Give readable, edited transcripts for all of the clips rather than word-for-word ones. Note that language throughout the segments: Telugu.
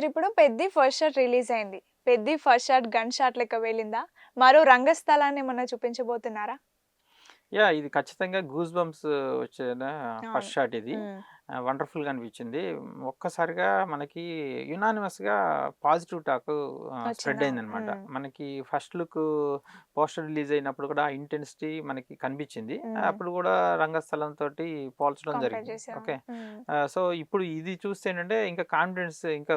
మీరిప్పుడు 'పెద్ది' ఫస్ట్ షాట్ రిలీజ్ అయింది. 'Peddi' first shot gun shot లెక్క వెళ్ళిందా? మరో రంగస్థలాన్ని ఏమన్నా చూపించబోతున్నారా? ఇది ఖచ్చితంగా గూస్ బంప్స్ వచ్చిన అవును. ఫస్ట్ షాట్ ఇది. హ్మ్. వండర్‌ఫుల్‌గా అనిపించింది. ఒక్కసారిగా మనకి యునానిమస్‌గా పాజిటివ్ టాక్ స్ప్రెడ్ వచ్చిందా? అయిందనమాట. హ్మ్. మనకి ఫస్ట్ లుక్ పోస్టర్ రిలీజ్ అయినప్పుడు కూడా ఆ ఇంటెన్సిటీ మనకి కనిపించింది. హ్మ్. అప్పుడు కూడా రంగస్థలంతోటి పోల్చడం కంపేర్ జరిగింది. చేసాం. ఓకే. హ్మ్. సో, ఇప్పుడు ఇది చూస్తే ఏంటంటే ఇంకా కాన్ఫిడెన్స్ ఇంకా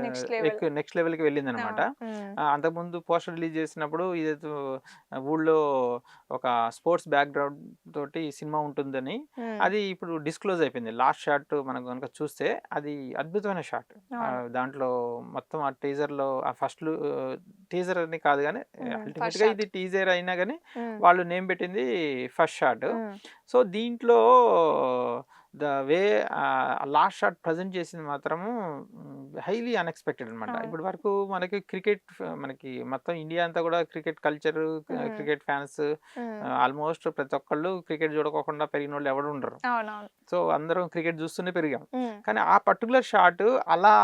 నెక్స్ట్ లెవెల్. నెక్స్ట్ లెవెల్‌కి వెళ్ళిందనమాట. అవును. హ్మ్. అంతకుముందు పోస్టర్ రిలీజ్ చేసినప్పుడు ఇదేదో ఊళ్ళో ఒక స్పోర్ట్స్ బ్యాక్‌గ్రౌండ్ తోటి సినిమా ఉంటుందని, హ్మ్. అది ఇప్పుడు డిస్‌క్లోజ్ అయిపోయింది. లాస్ట్ షాట్ మనం గనుక చూస్తే అది అద్భుతమైన షాట్. అవును. దాంట్లో మొత్తం ఆ టీజర్‌లో ఆ టీజర్ అని కాదు గానీ ఫస్ట్ అల్టిమేట్‌గా షాట్. ఇది టీజర్ అయినా గానీ హ్మ్. వాళ్ళు నేమ్ పెట్టింది ఫస్ట్ షాట్. హ్మ్. సో, దీంట్లో the way last shot present చేసింది మాత్రము హైలీ అన్‌ఎక్స్‌పెక్టెడ్ అనమాట. అవును. ఇప్పటి వరకు మనకి మనకి మొత్తం ఇండియా అంతా కూడా క్రికెట్ కల్చరు, హ్మ్. క్రికెట్ ఫ్యాన్స్ హ్మ్. ఆల్మోస్ట్ ప్రతి ఒక్కళ్ళు క్రికెట్ చూడకోకుండా పెరిగినోళ్ళు ఎవరు ఉండరు. అవునవును. సో, అందరం క్రికెట్ చూస్తూనే పెరిగాం. హ్మ్. కానీ ఆ పర్టిక్యులర్ షాట్ అలా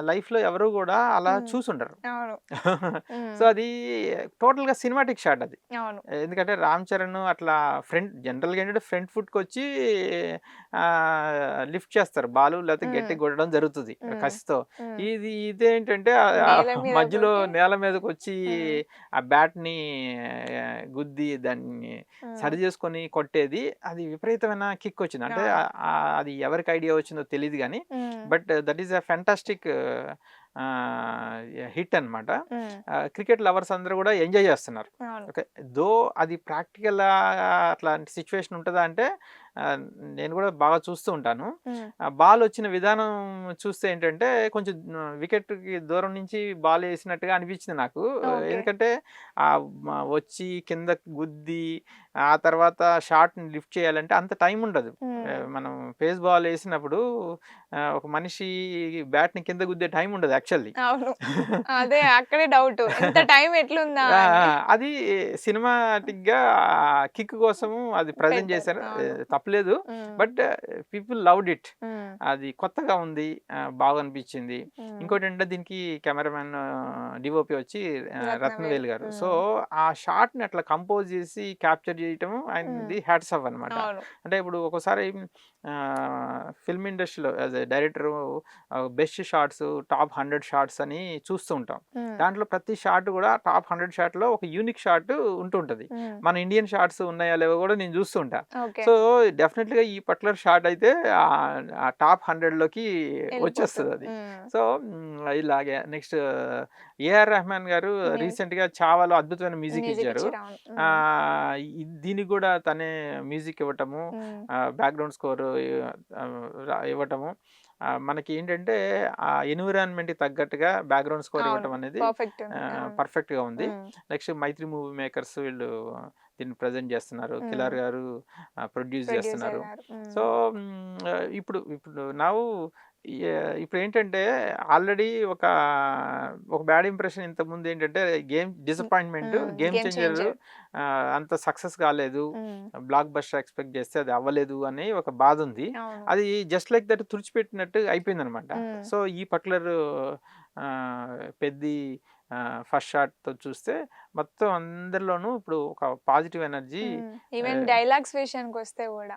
లైఫ్‌లో ఎవరు గూడా అలా హ్మ్. చూసుండరు. అవును. సో, హ్మ్. అది టోటల్‌గా సినిమాటిక్ షాట్ అది. అవును. ఎందుకంటే 'రామ్ చరణ్' అట్లా జనరల్‌గా ఏంటంటే ఫ్రంట్ ఫుట్‌కొచ్చి లిఫ్ట్ చేస్తారు బాలు, లేకపోతే హ్మ్. గట్టిగా కొట్టడం జరుగుతది హ్మ్. కసితో. హ్మ్. ఇదేంటంటే నేల మీద మధ్యలో కొట్టి నేల మీదకొచ్చి హ్మ్. ఆ బ్యాట్‌ని గుద్ది దాన్ని హ్మ్. సరి చేసుకొని కొట్టేది. అది విపరీతమైన కిక్కొచ్చింది. అంటే అవును. అది ఎవరికి ఐడియా వచ్చిందో తెలీదు గానీ, హ్మ్. But that is a fantastic hit అనమాట. హ్మ్. క్రికెట్ లవర్స్ అందరూ గూడా ఎంజాయ్ చేస్తున్నారు. అవును. ఓకే. అది ప్రాక్టికల్‌గా అట్లాంటి సిట్యుయేషన్ ఉంటదా అంటే ఆహ్, నేను గూడా బాగా చూస్తూ ఉంటాను. హ్మ్. బాలొచ్చిన విధానం చూస్తే ఏంటంటే కొంచెం వికెట్‌కి దూరం నుంచి బాలేసినట్టుగా అనిపించింది నాకు. ఓకే. ఎందుకంటే వచ్చి కిందకి గుద్ది ఆ తర్వాత షాట్‌ని లిఫ్ట్ చేయాలంటే అంత టైం ఉండదు. హ్మ్. మనం పేస్ బాల్ ఏసినప్పుడు ఒక మనిషి బ్యాట్‌ని కింద గుద్దే టైం ఉండదు యాక్చువల్లీ. అవును. అదే అక్కడే డౌటు. ఇంత టైం ఎట్లుందా ఆ! అని. అది సినిమాటిక్‌గా కిక్ కోసము అది ప్రెజెంట్ పెట్టారు. చేశారు. అవును. తప్పులేదు. హ్మ్. But people loved it. హ్మ్. అది కొత్తగా ఉంది. బాగా అనిపించింది. హ్మ్. ఇంకోటేంటంటే దీనికి కెమెరామాన్ డీఓపీ వచ్చి రత్నవేలు. రత్నవేలు గారు. సో, హ్మ్. ఆ షాట్‌ని అట్లా కంపోజ్ చేసి క్యాప్చర్ చేయటం హ్మ్. ఆయనది హ్యాట్స్ ఆఫ్ అనమాట. అవును. అంటే ఇప్పుడు ఒక్కోసారి ఫిల్మ్ ఇండస్ట్రీలో as a director best shots, top 100 shots అని చూస్తూ ఉంటాం. హ్మ్. దాంట్లో ప్రతి షాట్ గూడా టాప్ 100 షాట్‌లో ఒక యూనిక్ షాట్ ఉంటుంటది. హ్మ్. మన ఇండియన్ షాట్స్ ఉన్నాయా లేవో గూడా నేను జూస్తూ ఉంటా. ఓకే. సో, డెఫినెట్‌గా ఈ పర్టిక్యులర్ షాట్ అయితే ఆ టాప్ 100లోకి ఎళ్ళిపోతది. వచ్చేస్తదది. హ్మ్. సో, ఇలాగే నెక్స్ట్ ఏఆర్ రెహమాన్ గారు మ్యూజిక్ రీసెంట్‌గా 'చావా'లో అద్భుతమైన మ్యూజిక్ మ్యూజిక్ ఇచ్చారు. ఇచ్చిర్రు. అవును. హ్మ్. దీనికి గూడా తనే మ్యూజిక్ ఇవ్వటము, హ్మ్. బ్యాక్‌గ్రౌండ్ స్కోర్ ఇవ్వటము. మనకి ఏంటంటే ఆ ఎన్విరాన్మెంట్‌కి తగ్గట్టుగా బ్యాక్‌గ్రౌండ్ స్కోర్ అవును. ఇవ్వటం అనేది పర్ఫెక్ట్ ఉంది. అవును. పర్ఫెక్ట్‌గా ఉంది. హ్మ్. నెక్స్ట్ 'మైత్రి మూవీ మేకర్స్' వీళ్ళు దీన్ని ప్రెజెంట్ చేస్తున్నారు. హ్మ్. 'కిలార్' గారు ప్రొడ్యూస్ ప్రొడ్యూసర్ చేస్తున్నారు. గారు. హ్మ్. సో, ఇప్పుడు ఇప్పుడు ఇప్పుడేంటంటే ఆల్రెడీ ఒక బ్యాడ్ ఇంప్రెషన్ ఇంతకుముందేంటంటే గేమ్ హ్మ్. డిసప్పాయింట్‌మెంట్, హ్మ్. Game game changer changer. అంత సక్సెస్ కాలేదు. హ్మ్. బ్లాక్ బస్టర్ ఎక్స్‌పెక్ట్ చేస్తే అది అవ్వలేదు అని ఒక బాధుంది. అవును. అది జస్ట్ లైక్ దట్ తుడిచిపెట్టినట్టు అయిపోయిందనమాట. హ్మ్. సో, ఈ పర్టిక్యులర్ 'పెద్ది' ఫస్ట్ షాట్‌తో చూస్తే మొత్తం అందరిలోనూ ఇప్పుడు ఒక పాజిటివ్ ఎనర్జీ. హ్మ్. ఈవెన్ ఆహ్, డైలాగ్స్ విషయానికొస్తే గూడా.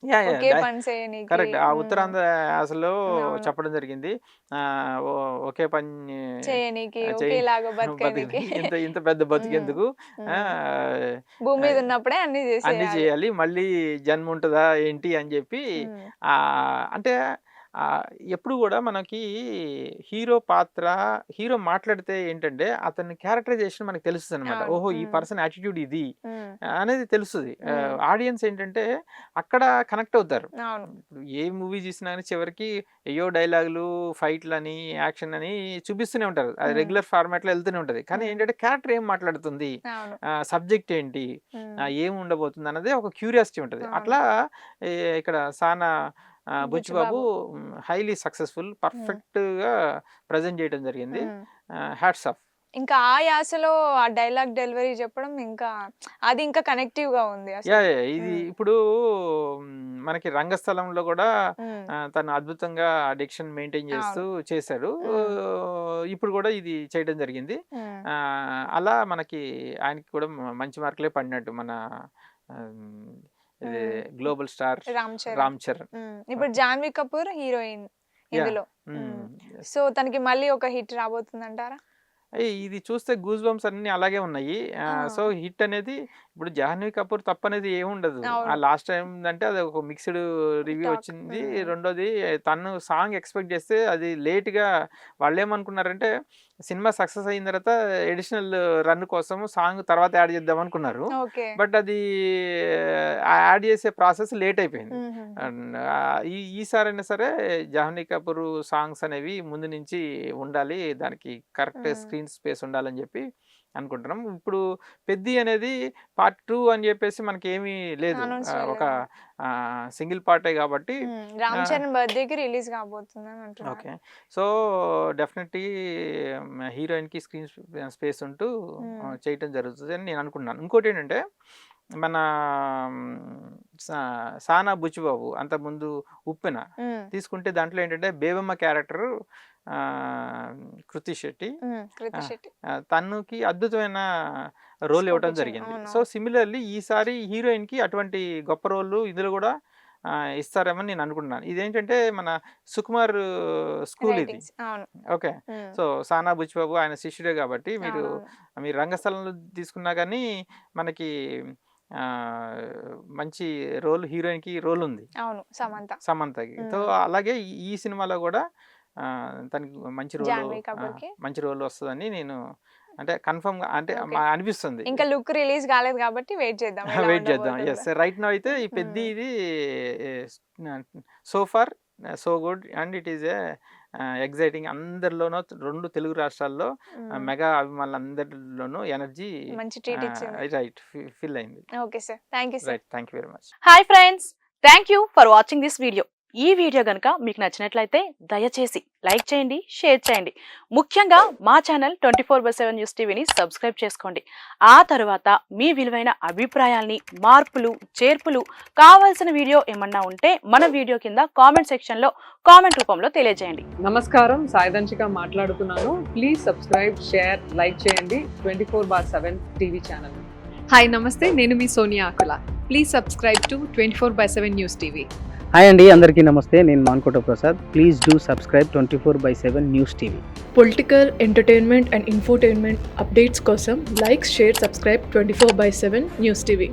యాహ్! యాహ్! ఒకే పని చేయనీకి కరెక్ట్. ఆ హ్మ్. ఉత్తరాంధ్ర యాసలో అవును. చెప్పడం జరిగింది. ఆహ్, ఒ ఒకే పని చేయనీకి, చెయ్యి ఒకేలాగా బతకని బతకనీకి. ఇంత పెద్ద హ్మ్. బతుకెందుకు? హ్మ్. ఆహ్, భూమి మీద ఆహ్, ఉన్నప్పుడే అన్నీ అన్నీ జేసేయాలి. చేయాలి. మళ్ళీ జన్ముంటదా ఏంటి అని జెప్పి హ్మ్. అంటే ఆహ్, ఎప్పుడు గూడా మనకి హీరో పాత్ర హీరో మాట్లాడితే ఏంటంటే అతని క్యారెక్టరైజేషన్ మనకు తెలుస్తదనమాట. అవును. ఓహో! ఈ హ్మ్. పర్సన్ యాటిట్యూడ్ ఇది హ్మ్. అనేది తెలుస్తది. హ్మ్. ఆడియన్స్ ఏంటంటే అక్కడ కనెక్ట్ అవుతారు. అవును. ఇప్పుడు ఏ మూవీ చూసినా గాని చివరికి ఏయో డైలాగులు, ఫైట్‌లని, యాక్షన్ అని చూపిస్తూనే ఉంటారు. అది హ్మ్. రెగ్యులర్ ఫార్మాట్‌లో ఎళ్తూనే ఉంటది. కానీ హ్మ్. ఏంటంటే క్యారెక్టర్ ఏం మాట్లాడుతుంది? అవును. సబ్జెక్ట్ ఏంటి? హ్మ్. ఏం ఉండబోతుంది అన్నదే ఒక క్యూరియాసిటీ ఉంటది. అవును. అట్లా ఇక్కడ 'సానా' బుచ్చిబాబు బుచ్చిబాబు. హైలీ సక్సెస్‌ఫుల్ హ్మ్. పర్ఫెక్ట్‌గా ప్రెజెంట్ చేయడం జరిగింది. హ్మ్. Hats off. ఇంకా ఆ యాసలో ఆ డైలాగ్ డెలివరీ చెప్పడం ఇంకా అది ఇంకా కనెక్టివ్‌గా ఉంది అసలు. యాహ్! యాహ్! ఇది హ్మ్. ఇప్పుడు మనకి రంగస్థలంలో కూడా ఉమ్, తను అద్భుతంగా డిక్షన్ మెయింటైన్ చేస్తూ చేశాడు. ఇప్పుడు కూడా ఇది చేయడం జరిగింది. ఉమ్, అలా మనకి ఆయనకి కూడా మంచి మార్కులే పడినట్టు మన ఇది ఉమ్. Global star Ram Charan. రామ్ చరణ్. ఇప్పుడు జాన్వీ కపూర్ హీరోయిన్ ఇందులో. Yes. సో తనకి మళ్ళీ ఒక హిట్ రాబోతుంది అంటారా? ఇది చూస్తే గూస్ బంప్స్ అన్ని అలాగే ఉన్నాయి. సో హిట్ అనేది ఇప్పుడు జాహ్నవి కపూర్ తప్పనేది ఏముండదు. అవును. లాస్ట్ టైం అంటే అది ఒక మిక్స్డ్ రివ్యూ Talk. వచ్చింది. రెండోది తను సాంగ్ ఎక్స్పెక్ట్ చేస్తే అది లేట్గా వాళ్ళు ఏమనుకున్నారంటే సినిమా సక్సెస్ అయిన తర్వాత ఎడిషనల్ రన్ కోసం సాంగ్ తర్వాత యాడ్ చేద్దాం అనుకున్నారు. ఓకే. బట్ అది యాడ్ చేసే ప్రాసెస్ లేట్ అయిపోయింది. అండ్ ఈసారైనా సరే జాహ్నవి కపూర్ సాంగ్స్ అనేవి ముందు నుంచి ఉండాలి, దానికి కరెక్ట్ స్క్రీన్ స్పేస్ ఉండాలని చెప్పి అనుకుంటున్నాం. ఇప్పుడు పెద్ది అనేది పార్ట్ 2 అని చెప్పేసి మనకి ఏమీ లేదు, Announce ఒక సింగిల్ పార్టే కాబట్టి. రామ్ చరణ్ బర్త్డేకి రిలీజ్ కాబోతుంది అని అంటున్నారు. ఓకే, సో డెఫినెట్లీ హీరోయిన్కి స్క్రీన్ స్పేస్ ఉంటూ చేయటం జరుగుతుంది అని నేను అనుకుంటున్నాను. ఇంకోటి ఏంటంటే మన సానా బుచ్చిబాబు అంతకుముందు ఉప్పెన తీసుకుంటే దాంట్లో ఏంటంటే బేబమ్మ క్యారెక్టర్ కృతి శెట్టి తనకి అద్భుతమైన రోల్ ఇవ్వడం జరిగింది. సో సిమిలర్లీ ఈసారి హీరోయిన్ కి అటువంటి గొప్ప రోల్ ఇందులో కూడా ఇస్తారేమని నేను అనుకుంటున్నాను. ఇదేంటంటే మన సుకుమార్ స్కూల్ ఇది. ఓకే, సో సానా బుచ్చిబాబు ఆయన శిష్యుడే కాబట్టి మీరు రంగస్థలంలో తీసుకున్నా కానీ మనకి మంచి రోల్ హీరోయిన్ కి రోల్ ఉంది సమంతకి. సో అలాగే ఈ సినిమాలో కూడా తనకి మంచి రోల్ వస్తుందని నేను అంటే కన్ఫర్మ్ గా అంటే అనిపిస్తుంది. ఇంకా లుక్ రిలీజ్ కాలేదు కాబట్టి వెయిట్ చేద్దాం. ఎస్, రైట్ నౌ అయితే ఈ పెద్ద ఇది so far so good and it is a exciting. అందరిలోనూ 2 తెలుగు రాష్ట్రాల్లో మెగా అభిమానులందరిలోనూ ఎనర్జీ రైట్ ఫిల్ అయింది. Okay sir, thank you sir. Right, thank you very much. Hi friends, thank you for watching this video. ఈ వీడియో గనుక మీకు నచ్చినట్లయితే దయచేసి లైక్ చేయండి, షేర్ చేయండి. ముఖ్యంగా మా ఛానల్ 24/7 న్యూస్ టీవీని సబ్స్క్రైబ్ చేసుకోండి. ఆ తర్వాత మీ విలువైన అభిప్రాయాల్ని, మార్పులు, చేర్పులు, కావాల్సిన వీడియో ఏమన్నా ఉంటే మన వీడియో కింద కామెంట్ సెక్షన్లో కామెంట్ రూపంలో తెలియజేయండి. నమస్కారం, సాయిదంచిక మాట్లాడుతున్నాను. ప్లీజ్ సబ్స్క్రైబ్, షేర్, లైక్ చేయండి 24/7 టీవీ ఛానల్. హాయ్ నమస్తే, నేను మీ Sonia Akula. Please subscribe to 24/7 news TV. Hi అండి, అందరికీ నమస్తే. నేను Mankota Prasad. Please do subscribe 24/7 news TV. Political, entertainment and infotainment updates కోసం like, share, subscribe 24/7 news TV.